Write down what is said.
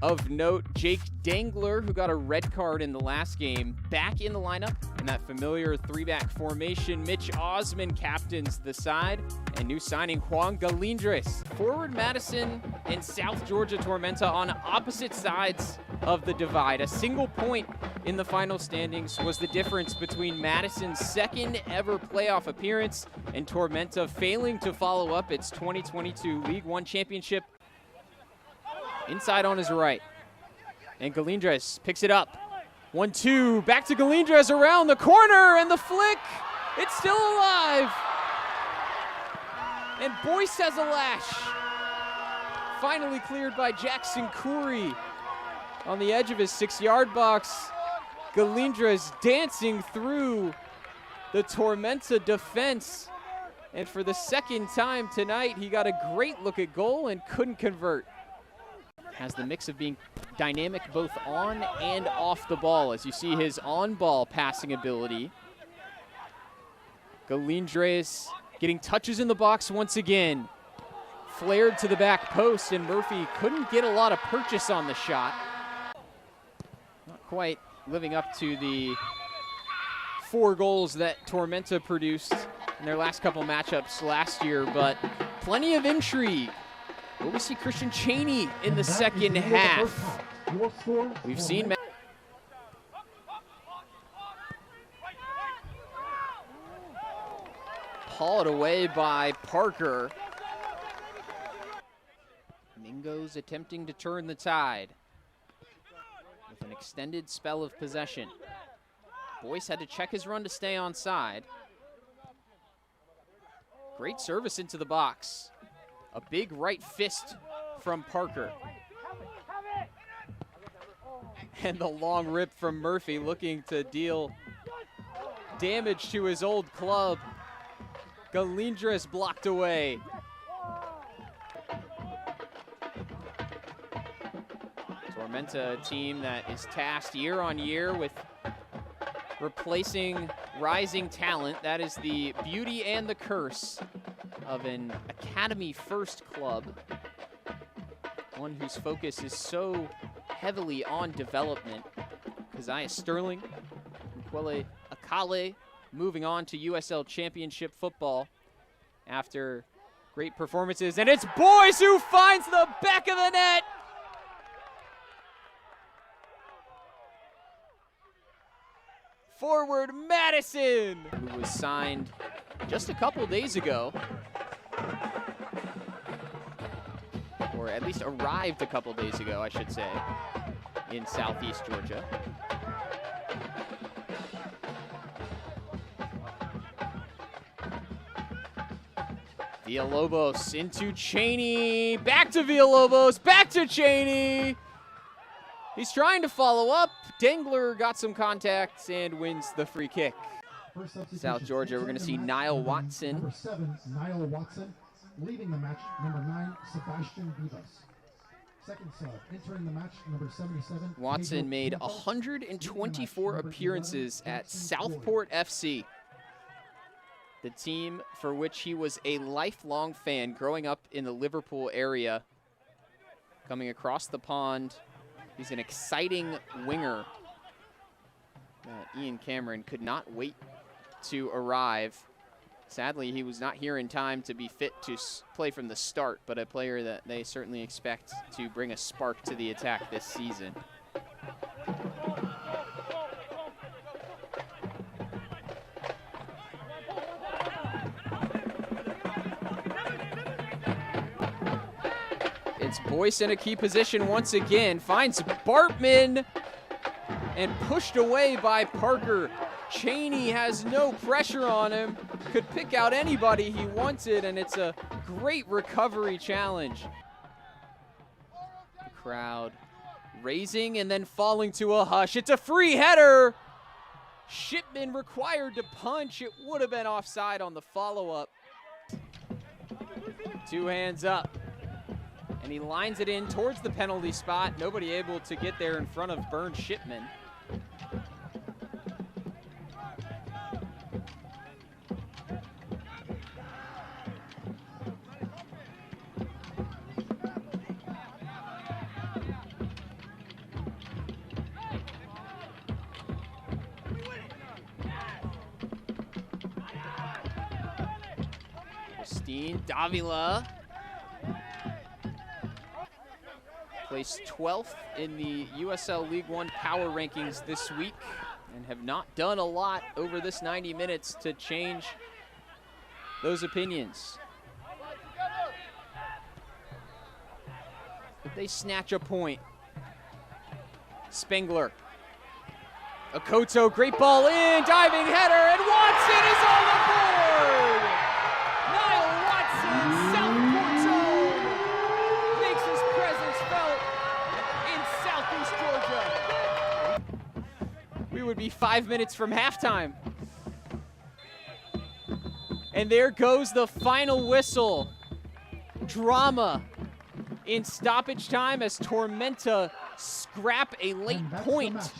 of note. Jake Dangler, who got a red card in the last game, back in the lineup in that familiar three-back formation. Mitch Osman captains the side, and new signing Juan Galindres. Forward Madison and South Georgia Tormenta on opposite sides of the divide. A single point in the final standings was the difference between Madison's second ever playoff appearance and Tormenta failing to follow up its 2022 League One championship. Inside on his right, and Galindres picks it up. 1-2, back to Galindres around the corner, and the flick, it's still alive. And Boyce has a lash. Finally cleared by Jackson Coury on the edge of his 6-yard box. Galindres dancing through the Tormenta defense. And for the second time tonight, he got a great look at goal and couldn't convert. Has the mix of being dynamic both on and off the ball, as you see his on-ball passing ability. Galindres getting touches in the box once again. Flared to the back post, and Murphy couldn't get a lot of purchase on the shot. Not quite living up to the 4 goals that Tormenta produced in their last couple matchups last year, but plenty of intrigue. Will we see Christian Cheney in the second half? We've seen hauled away by Parker. Mingo's attempting to turn the tide with an extended spell of possession. Boyce had to check his run to stay onside. Great service into the box. A big right fist from Parker. And the long rip from Murphy, looking to deal damage to his old club. Galindres blocked away. Tormenta, a team that is tasked year on year with replacing rising talent. That is the beauty and the curse of an academy first club, one whose focus is so heavily on development. Keziah Sterling and Kwele Akale moving on to USL Championship football after great performances, and it's Boyce who finds the back of the net. Forward Madison, who was signed just a couple days ago, or at least arrived a couple days ago, I should say, in Southeast Georgia. Villalobos into Cheney, back to Villalobos, back to Cheney. He's trying to follow up. Dangler got some contacts and wins the free kick. South Georgia, we're going to see Niall Watson. Number 7, Niall Watson. Leaving the match, number 9, Sebastian Vivas. Second sub, entering the match, number 77. Watson made 124 appearances at Southport FC, the team for which he was a lifelong fan growing up in the Liverpool area. Coming across the pond, he's an exciting winger. Ian Cameron could not wait to arrive. Sadly, he was not here in time to be fit to play from the start, but a player that they certainly expect to bring a spark to the attack this season. It's Boyce in a key position once again, finds Bartman, and pushed away by Parker. Cheney has no pressure on him, could pick out anybody he wanted, and it's a great recovery challenge. The crowd raising and then falling to a hush. It's a free header. Shipman required to punch. It would have been offside on the follow-up. 2 hands up. And he lines it in towards the penalty spot. Nobody able to get there in front of Burn Shipman. 15, Davila. Placed 12th in the USL League One power rankings this week and have not done a lot over this 90 minutes to change those opinions. But they snatch a point. Spengler. Akoto, great ball in, diving header, and Watson is on the board! Niall Watson, Southport zone, makes his presence felt in Southeast Georgia. We would be 5 minutes from halftime. And there goes the final whistle. Drama in stoppage time as Tormenta scrap a late point